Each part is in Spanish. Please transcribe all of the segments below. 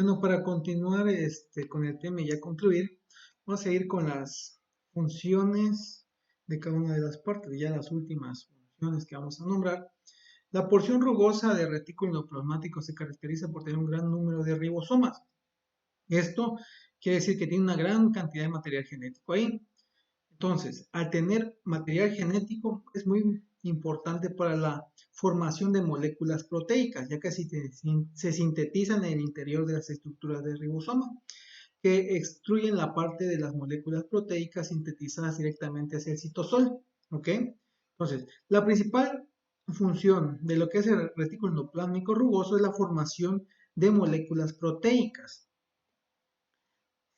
Bueno, para continuar con el tema y ya concluir, vamos a ir con las funciones de cada una de las partes, ya las últimas funciones que vamos a nombrar. La porción rugosa de retículo endoplasmático se caracteriza por tener un gran número de ribosomas. Esto quiere decir que tiene una gran cantidad de material genético ahí. Entonces, al tener material genético es muy importante para la formación de moléculas proteicas, ya que se sintetizan en el interior de las estructuras del ribosoma, que extruyen la parte de las moléculas proteicas sintetizadas directamente hacia el citosol. ¿Ok? Entonces, la principal función de lo que es el retículo endoplásmico rugoso es la formación de moléculas proteicas.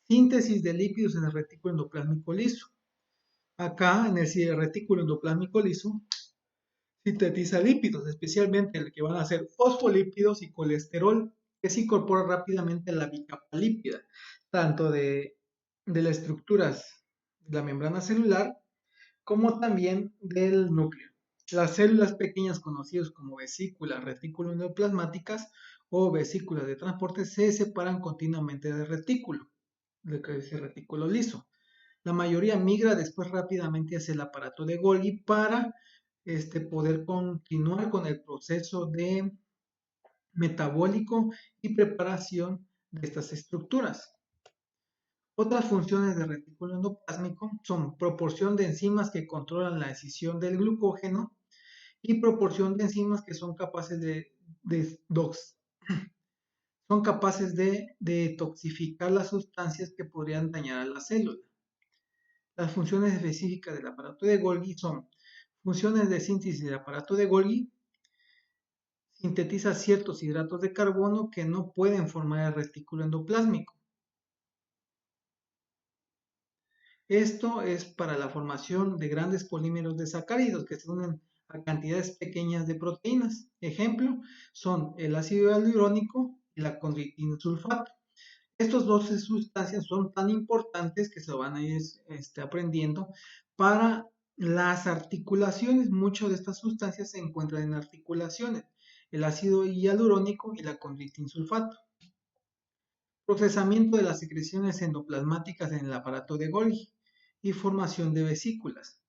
Síntesis de lípidos en el retículo endoplásmico liso. Acá en el retículo endoplásmico liso sintetiza lípidos, especialmente el que van a ser fosfolípidos y colesterol, que se incorpora rápidamente a la bicapa lípida, tanto de las estructuras de la membrana celular como también del núcleo. Las células pequeñas conocidas como vesículas retículo-endoplasmáticas o vesículas de transporte se separan continuamente del retículo, de que es el retículo liso. La mayoría migra después rápidamente hacia el aparato de Golgi para poder continuar con el proceso de metabólico y preparación de estas estructuras. Otras funciones del retículo endoplásmico son proporción de enzimas que controlan la escisión del glucógeno y proporción de enzimas que son capaces son capaces de detoxificar las sustancias que podrían dañar a la célula. Las funciones específicas del aparato de Golgi son funciones de síntesis del aparato de Golgi, sintetiza ciertos hidratos de carbono que no pueden formar el retículo endoplásmico. Esto es para la formación de grandes polímeros de sacáridos que se unen a cantidades pequeñas de proteínas. Ejemplo son el ácido hialurónico y la condroitinsulfato. Estas dos sustancias son tan importantes que se van a ir aprendiendo para las articulaciones. Muchas de estas sustancias se encuentran en articulaciones, el ácido hialurónico y la condroitinsulfato. Procesamiento de las secreciones endoplasmáticas en el aparato de Golgi y formación de vesículas.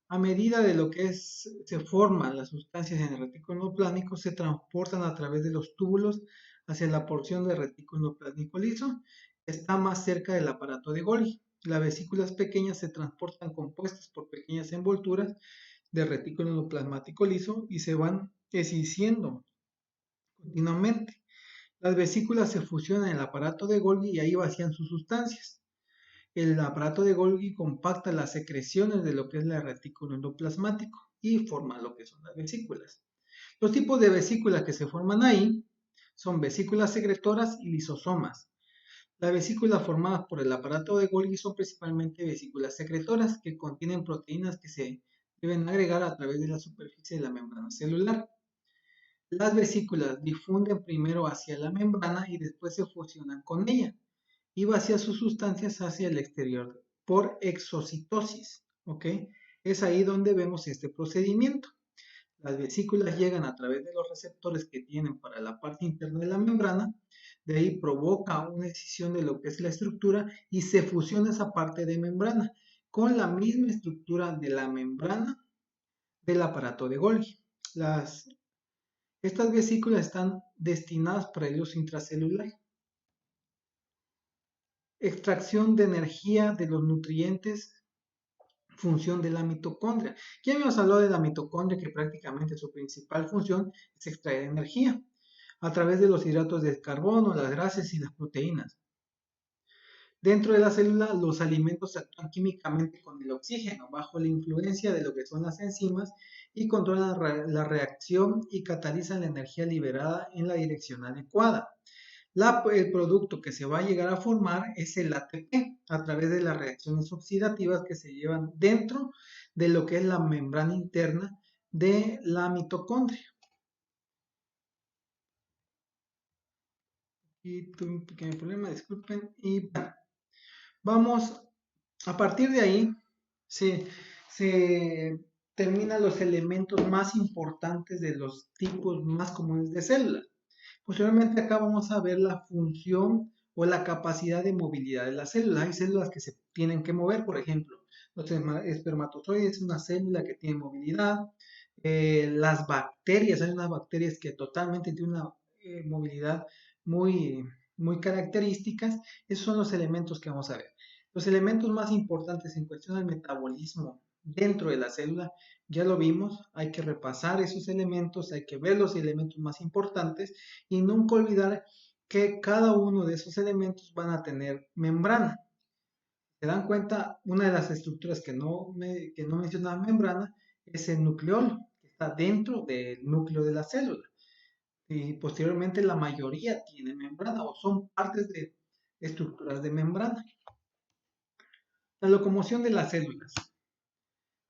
A medida de lo que se forman las sustancias en el retículo endoplasmático, se transportan a través de los túbulos hacia la porción del retículo endoplasmático liso, que está más cerca del aparato de Golgi. Las vesículas pequeñas se transportan compuestas por pequeñas envolturas del retículo endoplasmático liso y se van escindiendo continuamente. Las vesículas se fusionan en el aparato de Golgi y ahí vacían sus sustancias. El aparato de Golgi compacta las secreciones de lo que es el retículo endoplasmático y forma lo que son las vesículas. Los tipos de vesículas que se forman ahí son vesículas secretoras y lisosomas. Las vesículas formadas por el aparato de Golgi son principalmente vesículas secretoras que contienen proteínas que se deben agregar a través de la superficie de la membrana celular. Las vesículas difunden primero hacia la membrana y después se fusionan con ella y vacía sus sustancias hacia el exterior por exocitosis. ¿Ok? Es ahí donde vemos este procedimiento. Las vesículas llegan a través de los receptores que tienen para la parte interna de la membrana, de ahí provoca una escisión de lo que es la estructura y se fusiona esa parte de membrana con la misma estructura de la membrana del aparato de Golgi. Estas vesículas están destinadas para el uso intracelular. Extracción de energía de los nutrientes, función de la mitocondria. Ya habíamos hablado de la mitocondria, que prácticamente su principal función es extraer energía a través de los hidratos de carbono, las grasas y las proteínas. Dentro de la célula, los alimentos actúan químicamente con el oxígeno, bajo la influencia de lo que son las enzimas, y controlan la reacción y catalizan la energía liberada en la dirección adecuada. El producto que se va a llegar a formar es el ATP a través de las reacciones oxidativas que se llevan dentro de lo que es la membrana interna de la mitocondria. Y tuve un pequeño problema, disculpen. Y vamos, a partir de ahí se terminan los elementos más importantes de los tipos más comunes de células. Posteriormente acá vamos a ver la función o la capacidad de movilidad de las células. Hay células que se tienen que mover, por ejemplo, los espermatozoides es una célula que tiene movilidad. Las bacterias, hay unas bacterias que totalmente tienen una movilidad muy, muy características. Esos son los elementos que vamos a ver. Los elementos más importantes en cuestión del metabolismo dentro de la célula, ya lo vimos, hay que repasar esos elementos, hay que ver los elementos más importantes y nunca olvidar que cada uno de esos elementos van a tener membrana. ¿Se dan cuenta? Una de las estructuras que no mencionaba membrana es el nucleolo, que está dentro del núcleo de la célula. Y posteriormente la mayoría tiene membrana o son partes de estructuras de membrana. La locomoción de las células.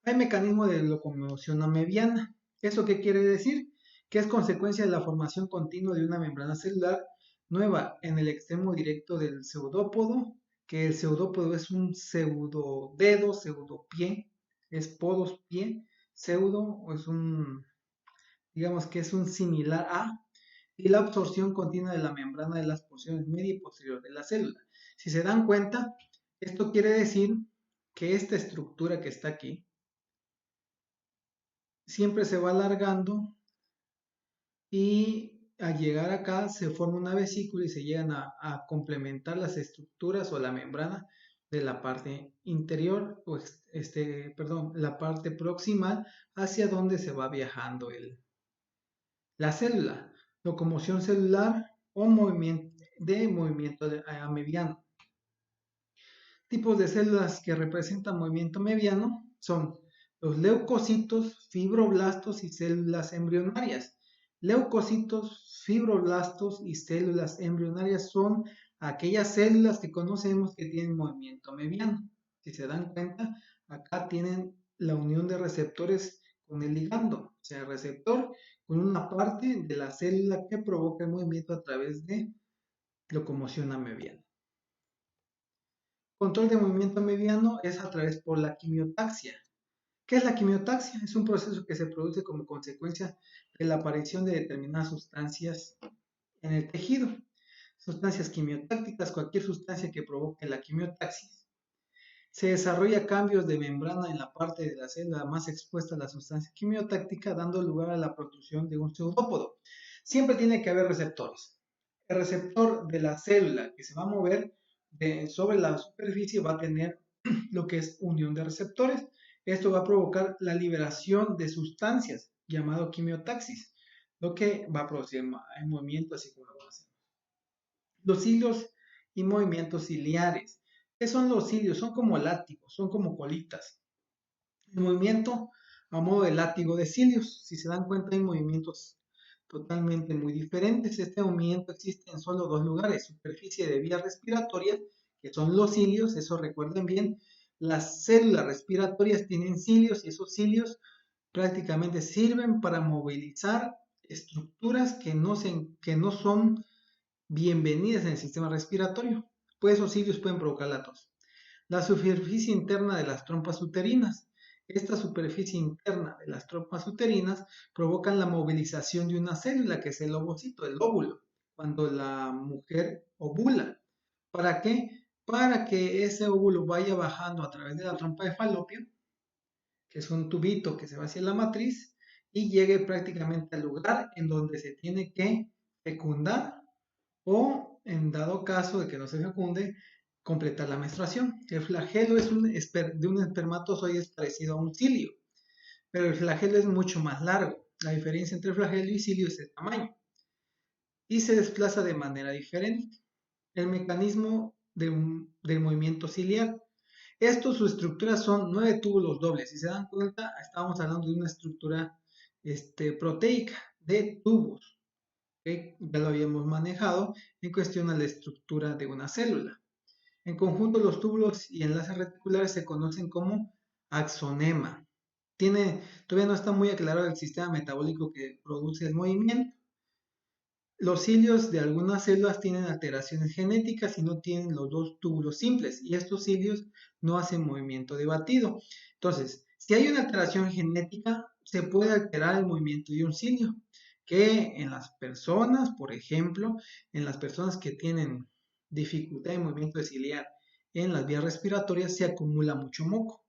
Hay mecanismo de locomoción amebiana. ¿Eso qué quiere decir? Que es consecuencia de la formación continua de una membrana celular nueva en el extremo directo del pseudópodo, que el pseudópodo es un pseudodedo, pseudopié, es podos pie, pseudo, o es un, digamos que es un similar a, y la absorción continua de la membrana de las porciones media y posterior de la célula. Si se dan cuenta, esto quiere decir que esta estructura que está aquí, siempre se va alargando y al llegar acá se forma una vesícula y se llegan a complementar las estructuras o la membrana de la parte interior o perdón, la parte proximal hacia donde se va viajando la célula, locomoción celular o movimiento amebiano. Tipos de células que representan movimiento mediano son los leucocitos, fibroblastos y células embrionarias. Leucocitos, fibroblastos y células embrionarias son aquellas células que conocemos que tienen movimiento mediano. Si se dan cuenta, acá tienen la unión de receptores con el ligando, o sea, el receptor con una parte de la célula que provoca el movimiento a través de locomoción amebiana. Control de movimiento mediano es a través por la quimiotaxia. ¿Qué es la quimiotaxia? Es un proceso que se produce como consecuencia de la aparición de determinadas sustancias en el tejido. Sustancias quimiotácticas, cualquier sustancia que provoque la quimiotaxis. Se desarrolla cambios de membrana en la parte de la célula más expuesta a la sustancia quimiotáctica, dando lugar a la protrusión de un pseudópodo. Siempre tiene que haber receptores. El receptor de la célula que se va a mover sobre la superficie va a tener lo que es unión de receptores. Esto va a provocar la liberación de sustancias llamado quimiotaxis, lo que va a producir el movimiento así como lo hacemos. Los cilios y movimientos ciliares. ¿Qué son los cilios? Son como látigos, son como colitas. El movimiento a modo de látigo de cilios. Si se dan cuenta, hay movimientos totalmente muy diferentes. Este movimiento existe en solo dos lugares: superficie de vías respiratorias, que son los cilios, eso recuerden bien. Las células respiratorias tienen cilios y esos cilios prácticamente sirven para movilizar estructuras que no son bienvenidas en el sistema respiratorio, pues esos cilios pueden provocar la tos. La superficie interna de las trompas uterinas. Esta superficie interna de las trompas uterinas provocan la movilización de una célula que es el ovocito, el óvulo, cuando la mujer ovula. ¿Para qué? Para que ese óvulo vaya bajando a través de la trompa de falopio, que es un tubito que se va hacia la matriz, y llegue prácticamente al lugar en donde se tiene que fecundar o, en dado caso de que no se fecunde, completar la menstruación. El flagelo es de un espermatozoide es parecido a un cilio, pero el flagelo es mucho más largo. La diferencia entre flagelo y cilio es el tamaño y se desplaza de manera diferente. El mecanismo del movimiento ciliar. Su estructura son 9 túbulos dobles. Si se dan cuenta, estábamos hablando de una estructura proteica de tubos. ¿Okay? Ya lo habíamos manejado en cuestión a la estructura de una célula. En conjunto, los túbulos y enlaces reticulares se conocen como axonema. Todavía no está muy aclarado el sistema metabólico que produce el movimiento. Los cilios de algunas células tienen alteraciones genéticas y no tienen los dos túbulos simples, y estos cilios no hacen movimiento de batido. Entonces, si hay una alteración genética, se puede alterar el movimiento de un cilio. que en las personas, por ejemplo, en las personas que tienen dificultad de movimiento ciliar en las vías respiratorias se acumula mucho moco.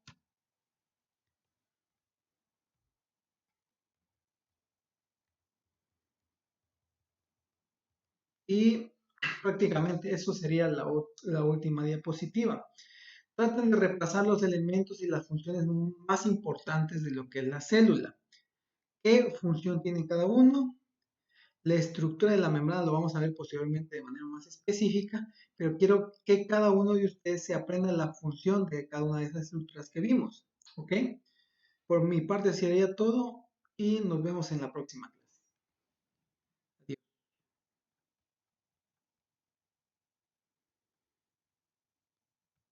Y prácticamente eso sería la última diapositiva. Traten de repasar los elementos y las funciones más importantes de lo que es la célula. ¿Qué función tiene cada uno? La estructura de la membrana lo vamos a ver posteriormente de manera más específica, pero quiero que cada uno de ustedes se aprenda la función de cada una de esas estructuras que vimos. ¿Ok? Por mi parte sería todo y nos vemos en la próxima.